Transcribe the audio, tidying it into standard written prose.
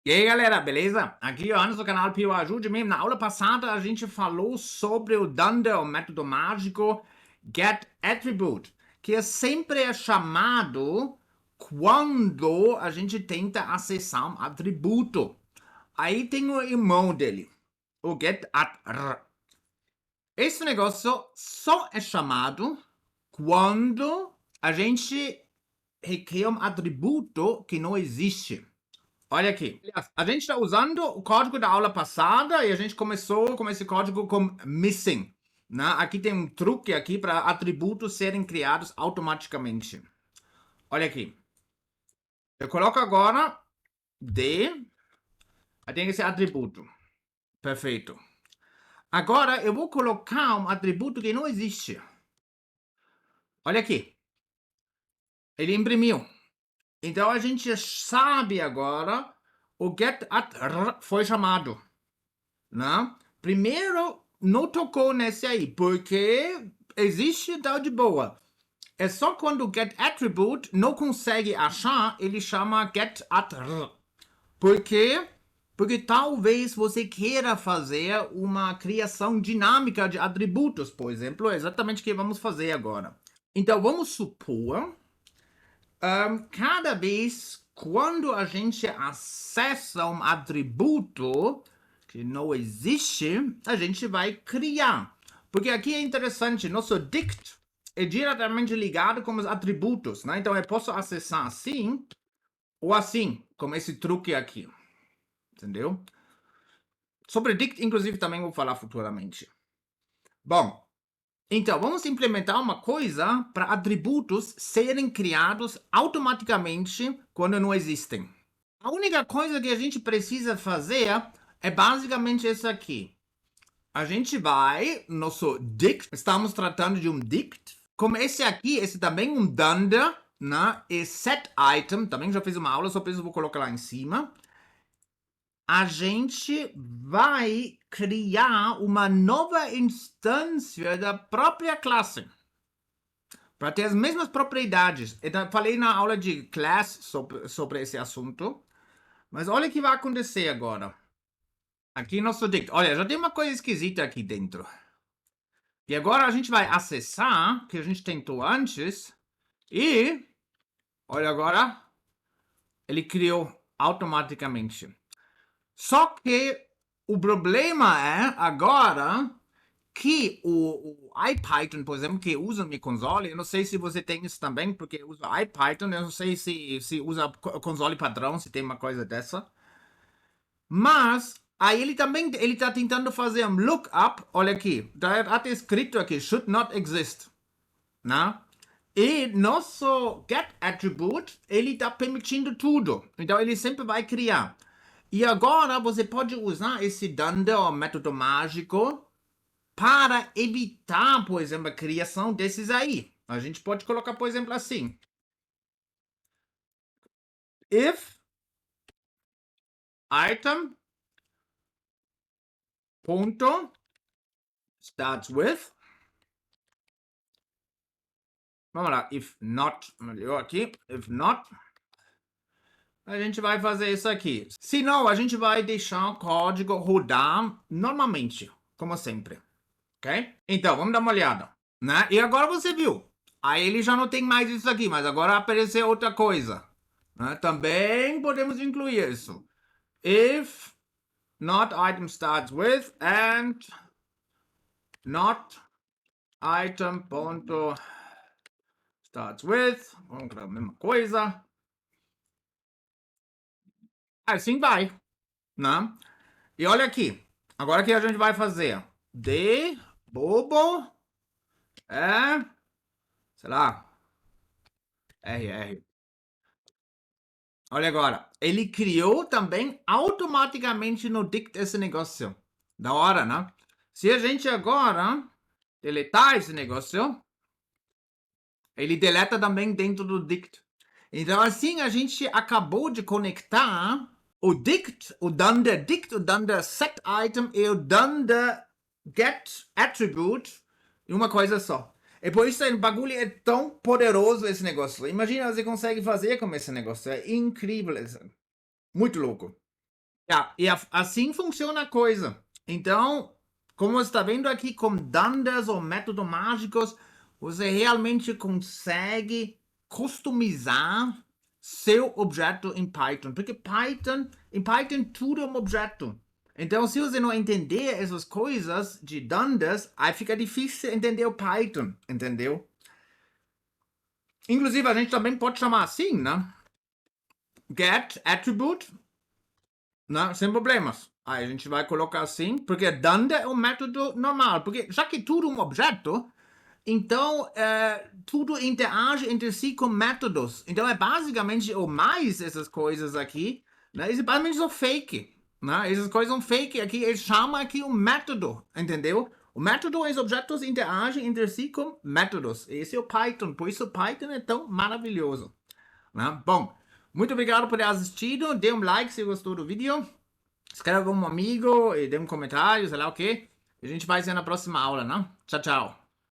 E aí galera, beleza? Aqui é o Anderson do canal Pio Ajude-me. Na aula passada a gente falou sobre o dunder, o método mágico get attribute, que sempre é chamado quando a gente tenta acessar um atributo. Aí tem o irmão dele, o get attr. Esse negócio só é chamado quando a gente requer um atributo que não existe. Olha aqui. A gente está usando o código da aula passada e a gente começou com esse código com missing. Né? Aqui tem um truque aqui para atributos serem criados automaticamente. Olha aqui. Eu coloco agora D. Aí tem esse atributo. Perfeito. Agora eu vou colocar um atributo que não existe. Olha aqui. Ele imprimiu. Então a gente sabe agora o getAttr foi chamado. Né? Primeiro, não tocou nesse aí, porque existe tal de boa. É só quando o getAttribute não consegue achar, ele chama getAttr. Por quê? Porque talvez você queira fazer uma criação dinâmica de atributos, por exemplo. É exatamente o que vamos fazer agora. Então, vamos supor, cada vez quando a gente acessa um atributo que não existe, a gente vai criar. Porque aqui é interessante, nosso dict é diretamente ligado com os atributos, né? Então eu posso acessar assim ou assim, como esse truque aqui. Entendeu? Sobre dict, inclusive, também vou falar futuramente. Bom, então vamos implementar uma coisa para atributos serem criados automaticamente quando não existem. A única coisa que a gente precisa fazer é basicamente isso aqui. A gente vai, nosso dict, estamos tratando de um dict, como esse aqui, esse também um dunder, né? E set item, também já fiz uma aula, só preciso vou colocar lá em cima. A gente vai criar uma nova instância da própria classe, para ter as mesmas propriedades. Eu falei na aula de classe sobre esse assunto, mas olha o que vai acontecer agora. Aqui nosso dict. Olha, já tem uma coisa esquisita aqui dentro. E agora a gente vai acessar, que a gente tentou antes, e olha agora, ele criou automaticamente. Só que o problema é agora que o IPython, por exemplo, que usa no meu console, eu não sei se você tem isso também, porque eu uso IPython, eu não sei se usa console padrão, se tem uma coisa dessa. Mas aí ele também ele está tentando fazer um lookup. Olha aqui, está escrito aqui should not exist, né? E nosso get attribute ele está permitindo tudo, então ele sempre vai criar. E agora você pode usar esse dunder, o método mágico, para evitar, por exemplo, a criação desses aí. A gente pode colocar, por exemplo, assim: if item ponto starts with, vamos lá, if not, melhor aqui, if not, a gente vai fazer isso aqui. Se não, a gente vai deixar o código rodar normalmente, como sempre, ok? Então, vamos dar uma olhada, né? E agora você viu, aí ele já não tem mais isso aqui, mas agora apareceu outra coisa, né? Também podemos incluir isso. If not item starts with and not item ponto starts with, vamos para a mesma coisa. Assim vai, né? E olha aqui, agora o que a gente vai fazer? De bobo é, sei lá, RR. Olha agora, ele criou também automaticamente no dict esse negócio. Da hora, né? Se a gente agora deletar esse negócio, ele deleta também dentro do dict. Então assim a gente acabou de conectar o dict, o dunder dict, o dunder set item e o dunder get attribute em uma coisa só. E por isso o bagulho é tão poderoso esse negócio. Imagina você consegue fazer com esse negócio. É incrível. Muito louco. E assim funciona a coisa. Então, como você está vendo aqui com dunders ou métodos mágicos, você realmente consegue customizar seu objeto em Python. Porque em Python tudo é um objeto. Então, se você não entender essas coisas de dunders, aí fica difícil entender o Python, entendeu? Inclusive, a gente também pode chamar assim, né? Get attribute, né? Sem problemas. Aí a gente vai colocar assim, porque dunder é um método normal. Porque já que tudo é um objeto, então tudo interage entre si com métodos. Então é basicamente, ou mais essas coisas aqui, né? Isso é basicamente só fake. Né? Essas coisas são fake aqui, eles chamam aqui um método, entendeu? O método é os objetos interagem entre si com métodos. Esse é o Python, por isso o Python é tão maravilhoso. Né? Bom, muito obrigado por ter assistido. Dê um like se gostou do vídeo. Escreva com um amigo e dê um comentário, sei lá o quê. A gente vai ser na próxima aula, né? Tchau, tchau.